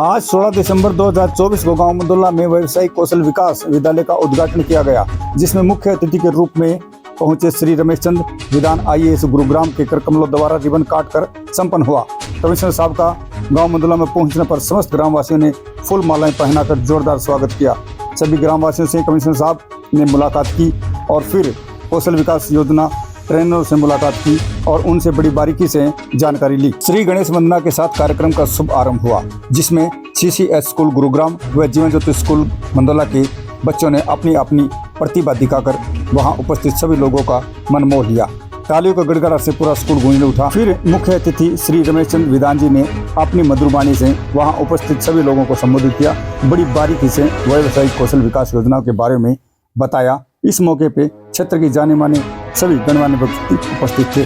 आज 16 दिसंबर 2024 को गांव मंदोला में व्यावसायिक कौशल विकास विद्यालय का उद्घाटन किया गया, जिसमें मुख्य अतिथि के रूप में पहुंचे श्री रमेश चंद्र विधान IAS गुरुग्राम के कर कमलों द्वारा रिबन काटकर संपन्न हुआ। कमिश्नर साहब का गांव मंदोला में पहुंचने पर समस्त ग्रामवासियों ने फूल मालाएं पहनाकर जोरदार स्वागत किया। सभी ग्रामवासियों से कमिश्नर साहब ने मुलाकात की और फिर कौशल विकास योजना ट्रेनरों से मुलाकात की और उनसे बड़ी बारीकी से जानकारी ली। श्री गणेश वंदना के साथ कार्यक्रम का शुभ आरंभ हुआ, जिसमें CCS स्कूल गुरुग्राम व जीवन ज्योति स्कूल मंदोला के बच्चों ने अपनी अपनी प्रतिभा दिखाकर वहां उपस्थित सभी लोगों का मन मोह लिया। तालियों का गड़गड़ा से पूरा स्कूल गूंजने उठा। फिर मुख्य अतिथि श्री रमेश चंद्र विधान जी ने अपनी मधुर वाणी से वहां उपस्थित सभी लोगों को संबोधित किया, बड़ी बारीकी से व्यावसायिक कौशल विकास योजना के बारे में बताया। इस मौके पे क्षेत्र की जाने माने सभी गणमान्य व्यक्ति उपस्थित थे।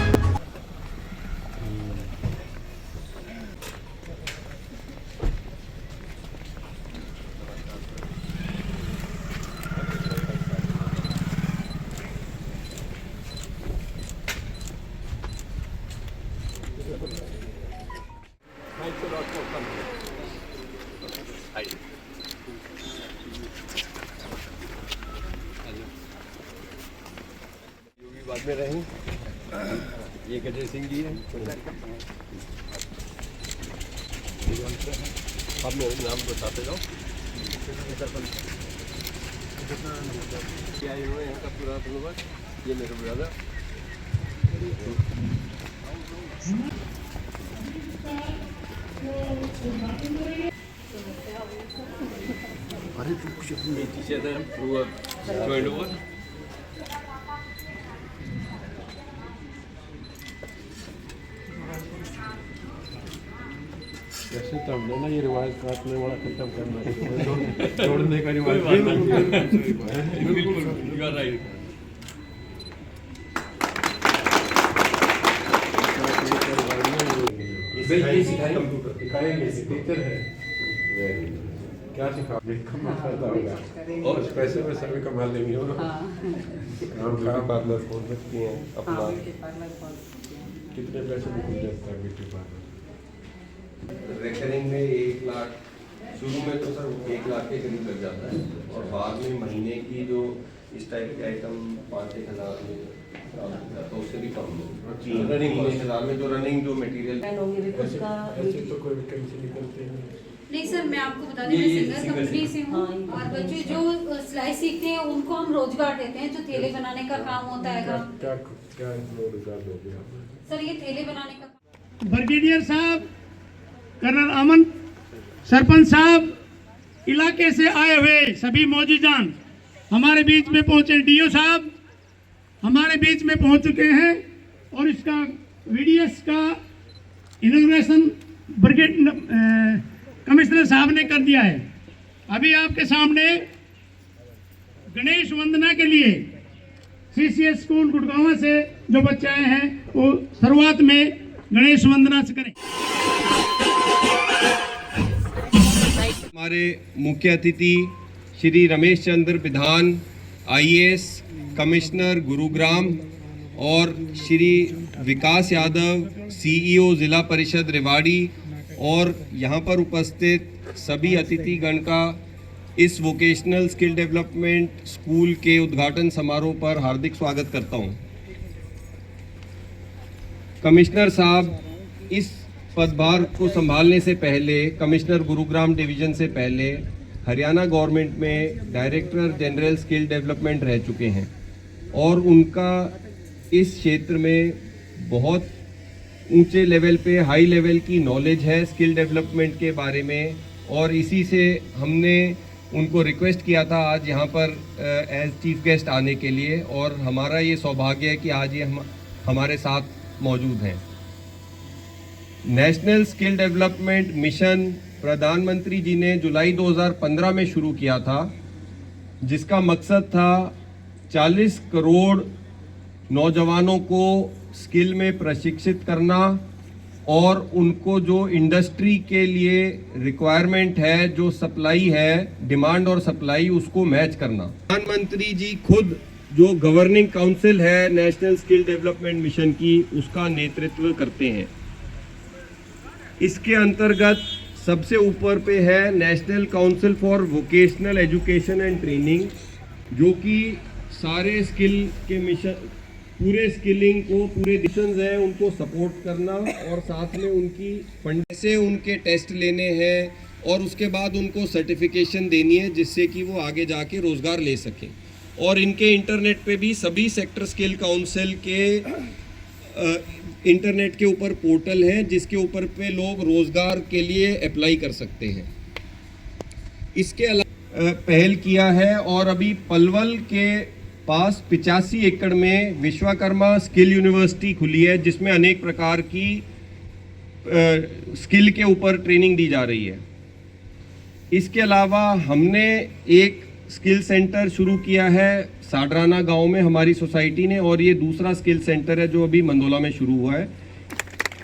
बाद में रहें, ये गजय सिंह जी हैं। आप मेरा नाम बताते जाओ। क्या हुए हैं का पूरा बंदोबस्त, ये मेरे ब्रदर। अरे कुछ अपनी टीचर है पूरा ज्वाइन हुआ। वैसे तो हमने ना ये रिवाज काटने वाला खत्म करना है, छोड़ने का रिवाज बिल्कुल राइट। सिखाएंगे, टीचर है क्या सिखा और पैसे में सभी कमा लेंगे। पार्लर खोल सकती हैं अपना, कितने पैसे में खुल जाता है ब्यूटी पार्लर? रेकरिंग में 1 लाख, शुरू में तो सर 1 लाख के करीब लग जाता है और बाद में महीने की जो इस टाइप के आइटम 5-1 हज़ार में तो उससे भी कम में रनिंग 5,000 में जो रनिंग जो मटेरियल। ऐसे तो कोई वैकेंसी निकलती नहीं सर, मैं आपको बता दें, मैं सिंगर कंपनी से हूँ और बच्चे जो सिलाई सीखते हैं उनको हम रोजगार देते हैं, जो थैले बनाने का काम होता है। क्या रोजगार दोगे आप? सर ये थैले बनाने का। ब्रिगेडियर साहब, कर्नल अमन, सरपंच साहब, इलाके से आए हुए सभी मौजूदान हमारे बीच में पहुंचे, DO साहब हमारे बीच में पहुंच चुके हैं और इसका VDS का इनॉग्रेशन ब्रिगेड कमिश्नर साहब ने कर दिया है। अभी आपके सामने गणेश वंदना के लिए CCS स्कूल गुड़गांव से जो बच्चे आए हैं वो शुरुआत में गणेश वंदना से करें। हमारे मुख्य अतिथि श्री रमेश चंद्र विधान IAS कमिश्नर गुरुग्राम और श्री विकास यादव CEO जिला परिषद रेवाड़ी और यहाँ पर उपस्थित सभी अतिथिगण का इस वोकेशनल स्किल डेवलपमेंट स्कूल के उद्घाटन समारोह पर हार्दिक स्वागत करता हूँ। कमिश्नर साहब इस पदभार को संभालने से पहले, कमिश्नर गुरुग्राम डिवीज़न से पहले हरियाणा गवर्नमेंट में डायरेक्टर जनरल स्किल डेवलपमेंट रह चुके हैं और उनका इस क्षेत्र में बहुत ऊंचे लेवल पे, हाई लेवल की नॉलेज है स्किल डेवलपमेंट के बारे में और इसी से हमने उनको रिक्वेस्ट किया था आज यहाँ पर एज चीफ गेस्ट आने के लिए और हमारा ये सौभाग्य है कि आज ये हमारे साथ मौजूद हैं। नेशनल स्किल डेवलपमेंट मिशन प्रधानमंत्री जी ने जुलाई 2015 में शुरू किया था, जिसका मकसद था 40 करोड़ नौजवानों को स्किल में प्रशिक्षित करना और उनको जो इंडस्ट्री के लिए रिक्वायरमेंट है, जो सप्लाई है, डिमांड और सप्लाई, उसको मैच करना। प्रधानमंत्री जी खुद जो गवर्निंग काउंसिल है नेशनल स्किल डेवलपमेंट मिशन की, उसका नेतृत्व करते हैं। इसके अंतर्गत सबसे ऊपर पे है national council for vocational education and training, जो कि सारे स्किल के मिशन, पूरे स्किलिंग को, पूरे मिशंस हैं उनको सपोर्ट करना और साथ में उनकी फंड से उनके टेस्ट लेने हैं और उसके बाद उनको सर्टिफिकेशन देनी है जिससे कि वो आगे जाके रोज़गार ले सकें। और इनके इंटरनेट पे भी सभी सेक्टर स्किल काउंसिल के इंटरनेट के ऊपर पोर्टल है जिसके ऊपर पे लोग रोज़गार के लिए अप्लाई कर सकते हैं। इसके अलावा पहल किया है और अभी पलवल के पास 85 एकड़ में विश्वकर्मा स्किल यूनिवर्सिटी खुली है जिसमें अनेक प्रकार की स्किल के ऊपर ट्रेनिंग दी जा रही है। इसके अलावा हमने एक स्किल सेंटर शुरू किया है साडराना गांव में हमारी सोसाइटी ने, और ये दूसरा स्किल सेंटर है जो अभी मंदोला में शुरू हुआ है।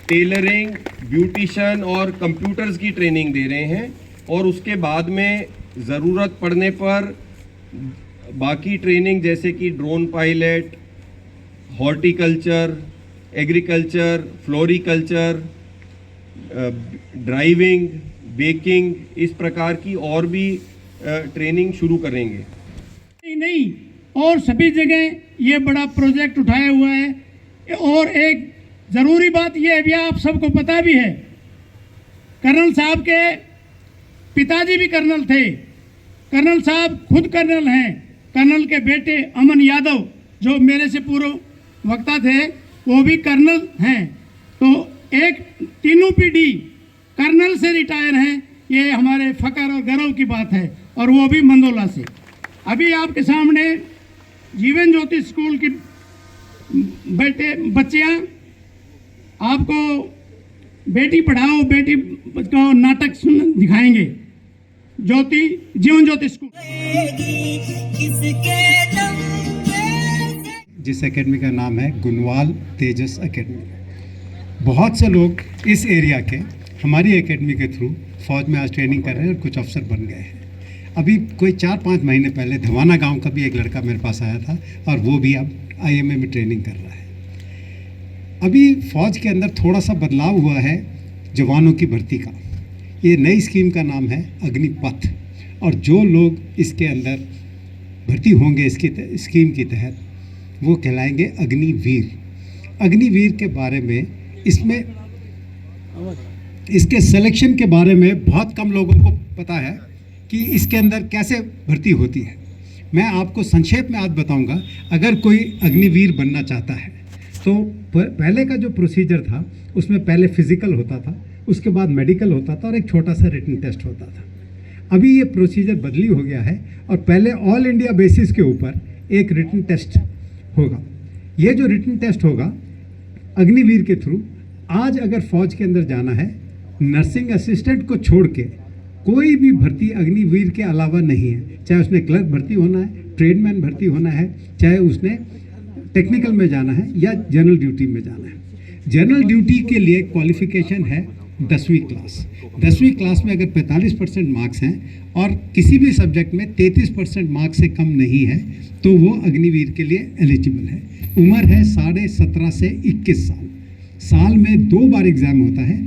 टेलरिंग, ब्यूटिशियन और कंप्यूटर्स की ट्रेनिंग दे रहे हैं और उसके बाद में ज़रूरत पड़ने पर बाकी ट्रेनिंग जैसे कि drone pilot, horticulture, agriculture, floriculture, driving, baking, इस प्रकार की और भी ट्रेनिंग शुरू करेंगे। नहीं, और सभी जगह ये बड़ा प्रोजेक्ट उठाया हुआ है। और एक ज़रूरी बात ये है, भी आप सबको पता भी है, कर्नल साहब के पिताजी भी कर्नल थे, कर्नल साहब खुद कर्नल हैं, कर्नल के बेटे अमन यादव जो मेरे से पूर्व वक्ता थे वो भी कर्नल हैं। तो एक तीनों पीढ़ी कर्नल से रिटायर हैं, ये हमारे फ़ख्र और गर्व की बात है, और वो भी मंदोला से। अभी आपके सामने जीवन ज्योति स्कूल की बच्चियाँ आपको बेटी पढ़ाओ बेटी को नाटक दिखाएंगे, जीवन ज्योति स्कूल। जिस एकेडमी का नाम है गुणवाल तेजस एकेडमी। बहुत से लोग इस एरिया के हमारी एकेडमी के थ्रू फौज में आज ट्रेनिंग कर रहे हैं और कुछ अफसर बन गए हैं। अभी कोई 4-5 महीने पहले धवाना गांव का भी एक लड़का मेरे पास आया था और वो भी अब IMA में ट्रेनिंग कर रहा है। अभी फौज के अंदर थोड़ा सा बदलाव हुआ है जवानों की भर्ती का। ये नई स्कीम का नाम है अग्निपथ, और जो लोग इसके अंदर भर्ती होंगे इसकी स्कीम के तहत वो कहलाएंगे अग्निवीर। अग्निवीर के बारे में इसके सिलेक्शन के बारे में बहुत कम लोगों को पता है कि इसके अंदर कैसे भर्ती होती है। मैं आपको संक्षेप में आज बताऊंगा। अगर कोई अग्निवीर बनना चाहता है तो पहले का जो प्रोसीजर था उसमें पहले फिजिकल होता था, उसके बाद मेडिकल होता था और एक छोटा सा रिटन टेस्ट होता था। अभी ये प्रोसीजर बदली हो गया है और पहले ऑल इंडिया बेसिस के ऊपर एक रिटन टेस्ट होगा। ये जो रिटन टेस्ट होगा अग्निवीर के थ्रू, आज अगर फौज के अंदर जाना है, नर्सिंग असिस्टेंट को छोड़ के कोई भी भर्ती अग्निवीर के अलावा नहीं है। चाहे उसने क्लर्क भर्ती होना है, ट्रेडमैन भर्ती होना है, चाहे उसने टेक्निकल में जाना है या जनरल ड्यूटी में जाना है। जनरल ड्यूटी के लिए क्वालिफिकेशन है 10वीं क्लास। 10वीं क्लास में अगर 45% मार्क्स हैं और किसी भी सब्जेक्ट में 33% मार्क्स से कम नहीं है तो वो अग्निवीर के लिए एलिजिबल है। उम्र है 17.5 से 21 साल। साल में 2 बार एग्ज़ाम होता है।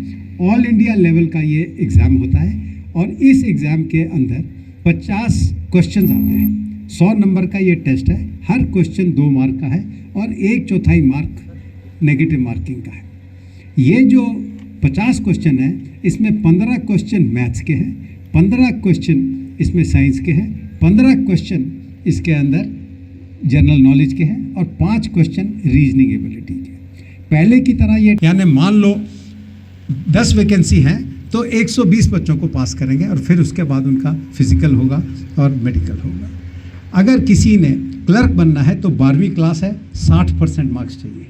ऑल इंडिया लेवल का ये एग्ज़ाम होता है और इस एग्ज़ाम के अंदर 50 क्वेश्चन आते हैं। 100 नंबर का ये टेस्ट है। हर क्वेश्चन 2 मार्क का है और 1/4 मार्क नेगेटिव मार्किंग का है। ये जो 50 क्वेश्चन है इसमें 15 क्वेश्चन मैथ्स के हैं, 15 क्वेश्चन इसमें साइंस के हैं, 15 क्वेश्चन इसके अंदर जनरल नॉलेज के हैं और 5 क्वेश्चन रीजनिंग एबिलिटी के। पहले की तरह ये यानी मान लो 10 वैकेंसी हैं तो 120 बच्चों को पास करेंगे और फिर उसके बाद उनका फिजिकल होगा और मेडिकल होगा। अगर किसी ने क्लर्क बनना है तो 12वीं क्लास है, 60% मार्क्स चाहिए।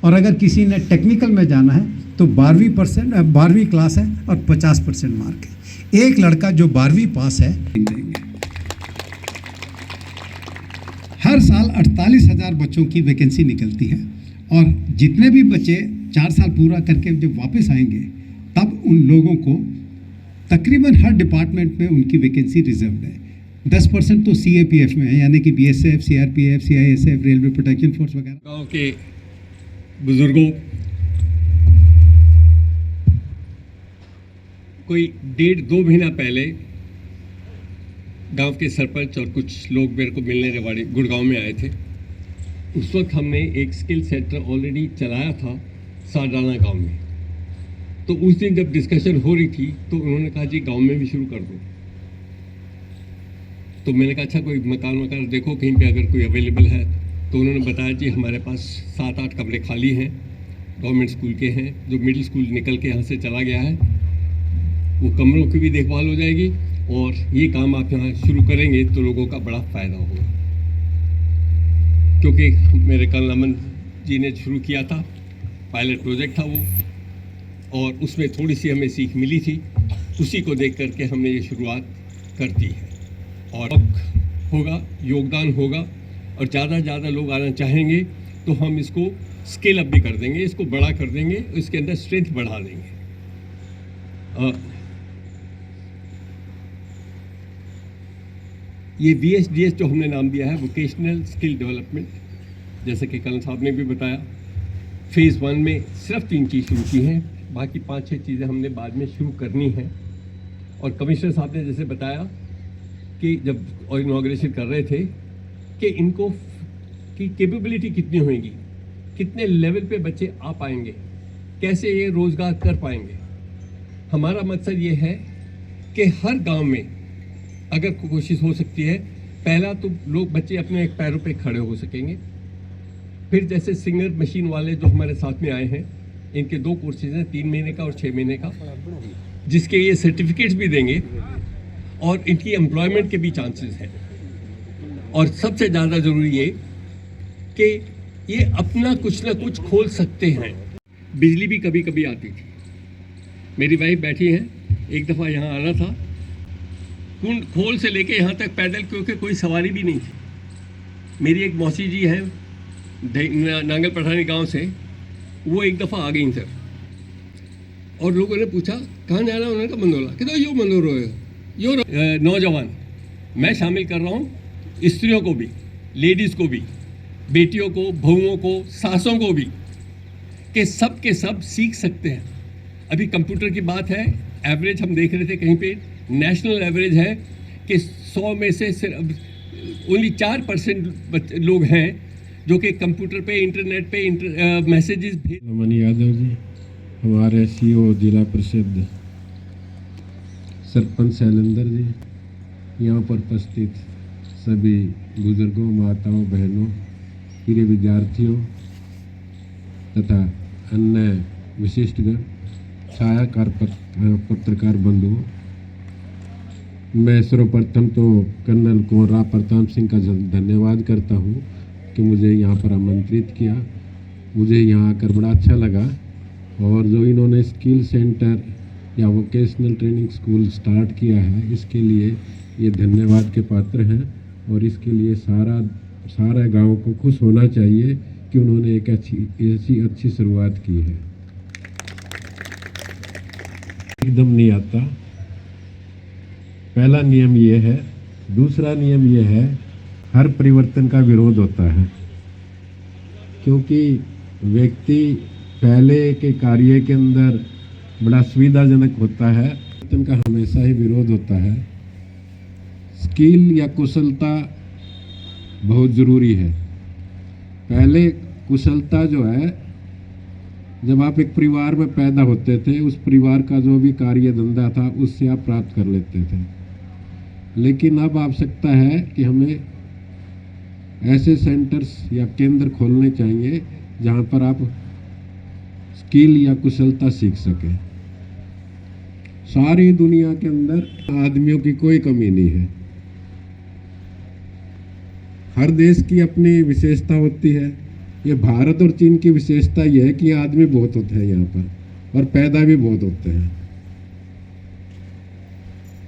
और अगर किसी ने टेक्निकल में जाना है तो 12वीं क्लास है और 50% मार्क है। एक लड़का जो 12वीं पास है देंगे। हर साल 48,000 बच्चों की वैकेंसी निकलती है और जितने भी बच्चे 4 साल पूरा करके जब वापस आएंगे तब उन लोगों को तकरीबन हर डिपार्टमेंट में उनकी वैकेंसी रिजर्व्ड है। 10% तो CAPF में है, यानी कि BSF, CRPF, CISF, railway protection force वगैरह। गाँव के बुजुर्गों कोई 1.5-2 महीना पहले गांव के सरपंच और कुछ लोग मेरे को मिलने रेवाड़ी गुड़गांव में आए थे। उस वक्त हमने एक स्किल सेंटर ऑलरेडी चलाया था साडाना गांव में। तो उस दिन जब डिस्कशन हो रही थी तो उन्होंने कहा जी गांव में भी शुरू कर दो। तो मैंने कहा अच्छा कोई मकान देखो कहीं पे अगर कोई अवेलेबल है। तो उन्होंने बताया जी हमारे पास 7-8 कमरे खाली हैं, गवर्नमेंट स्कूल के हैं, जो मिडिल स्कूल निकल के यहाँ से चला गया है, वो कमरों की भी देखभाल हो जाएगी और ये काम आप यहाँ शुरू करेंगे तो लोगों का बड़ा फ़ायदा होगा। क्योंकि मेरे कर्नल अमन जी ने शुरू किया था, पायलट प्रोजेक्ट था वो, और उसमें थोड़ी सी हमें सीख मिली थी, उसी को देख करके हमने ये शुरुआत कर दी है। और होगा, योगदान होगा और ज़्यादा लोग आना चाहेंगे तो हम इसको स्केल अप भी कर देंगे, इसको बड़ा कर देंगे, इसके अंदर स्ट्रेंथ बढ़ा देंगे। ये VSDS जो हमने नाम दिया है, वोकेशनल स्किल डेवलपमेंट, जैसे कि कर्नल साहब ने भी बताया, फेज़ 1 में सिर्फ 3 चीज़ शुरू की हैं, बाकी 5-6 चीज़ें हमने बाद में शुरू करनी हैं। और कमिश्नर साहब ने जैसे बताया कि जब इनॉग्रेशन कर रहे थे कि इनको की कैपेबिलिटी कितनी होगी, कितने लेवल पे बच्चे आ पाएंगे, कैसे ये रोज़गार कर पाएंगे। हमारा मकसद ये है कि हर गांव में अगर कोशिश हो सकती है, पहला तो लोग बच्चे अपने एक पैरों पे खड़े हो सकेंगे। फिर जैसे सिंगर मशीन वाले जो हमारे साथ में आए हैं, इनके 2 कोर्सेज हैं, 3 महीने का और 6 महीने का, जिसके ये सर्टिफिकेट्स भी देंगे और इनकी एम्प्लॉयमेंट के भी चांसेस हैं। और सबसे ज़्यादा ज़रूरी ये कि ये अपना कुछ ना कुछ खोल सकते हैं। बिजली भी कभी कभी आती थी, मेरी वाइफ बैठी है, एक दफ़ा यहाँ आना था, कुंड खोल से लेके यहाँ तक पैदल, क्योंकि कोई सवारी भी नहीं थी। मेरी एक मौसी जी है नांगल पठानी गांव से, वो एक दफ़ा आ गई सर, और लोगों ने पूछा कहाँ जाना, उन्होंने कहा मंदोला। कहता यो मंदोर यो नौजवान मैं शामिल कर रहा हूँ, स्त्रियों को भी, लेडीज़ को भी, बेटियों को, बहुओं को, सासों को भी, कि सब के सब सीख सकते हैं। अभी कंप्यूटर की बात है, एवरेज हम देख रहे थे कहीं पे, नेशनल एवरेज है कि 100 में से सिर्फ ओनली 4% लोग हैं जो कि कंप्यूटर पे, इंटरनेट पे मैसेजेस भेज। अमन यादव जी, हमारे CO जिला परिषद, सरपंच शैलेंद्र जी, यहाँ पर उपस्थित सभी बुजुर्गों, माताओं, बहनों, प्रिय विद्यार्थियों तथा अन्य विशिष्टगण, छायाकार पत्रकार बंधुओं, मैं सर्वप्रथम तो कर्नल कुंवर प्रताप सिंह का धन्यवाद करता हूँ कि मुझे यहाँ पर आमंत्रित किया। मुझे यहाँ आकर बड़ा अच्छा लगा, और जो इन्होंने स्किल सेंटर या वोकेशनल ट्रेनिंग स्कूल स्टार्ट किया है, इसके लिए ये धन्यवाद के पात्र हैं। और इसके लिए सारा गांव को खुश होना चाहिए कि उन्होंने एक ऐसी अच्छी शुरुआत की है। एकदम नहीं आता, पहला नियम ये है। दूसरा नियम ये है, हर परिवर्तन का विरोध होता है, क्योंकि व्यक्ति पहले के कार्य के अंदर बड़ा सुविधाजनक होता है, परिवर्तन का हमेशा ही विरोध होता है। स्किल या कुशलता बहुत ज़रूरी है। पहले कुशलता जो है, जब आप एक परिवार में पैदा होते थे, उस परिवार का जो भी कार्य धंधा था उससे आप प्राप्त कर लेते थे। लेकिन अब आवश्यकता है कि हमें ऐसे सेंटर्स या केंद्र खोलने चाहिए जहां पर आप स्किल या कुशलता सीख सकें। सारी दुनिया के अंदर आदमियों की कोई कमी नहीं है। हर देश की अपनी विशेषता होती है। ये भारत और चीन की विशेषता यह है कि आदमी बहुत होते हैं यहाँ पर, और पैदा भी बहुत होते हैं।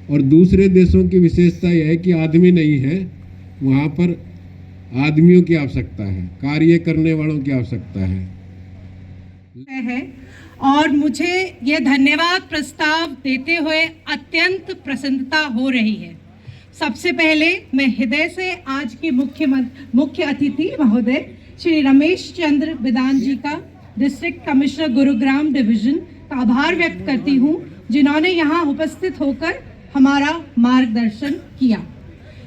और दूसरे देशों की विशेषता यह है कि आदमी नहीं है, वहाँ पर आदमियों की आवश्यकता है, कार्य करने वालों की आवश्यकता है। और मुझे यह धन्यवाद प्रस्ताव देते हुए अत्यंत प्रसन्नता हो रही है। सबसे पहले मैं हृदय से आज के मुख्य अतिथि महोदय श्री रमेश चंद्र बिदान जी का, डिस्ट्रिक्ट कमिश्नर गुरुग्राम डिवीजन, का आभार व्यक्त करती हूँ। जिन्होंने यहाँ उपस्थित होकर हमारा मार्गदर्शन किया।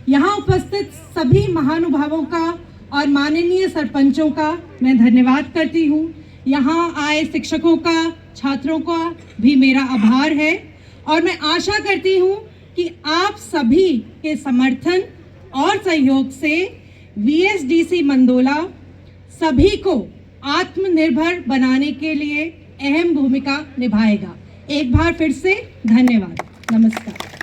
यहाँ उपस्थित सभी महानुभावों का और माननीय सरपंचों का मैं धन्यवाद करती हूँ। यहाँ आए शिक्षकों का, छात्रों का भी मेरा आभार है और मैं आशा करती हूँ कि आप सभी के समर्थन और सहयोग से VSDC मंडोला सभी को आत्मनिर्भर बनाने के लिए अहम भूमिका निभाएगा। एक बार फिर से धन्यवाद। नमस्कार।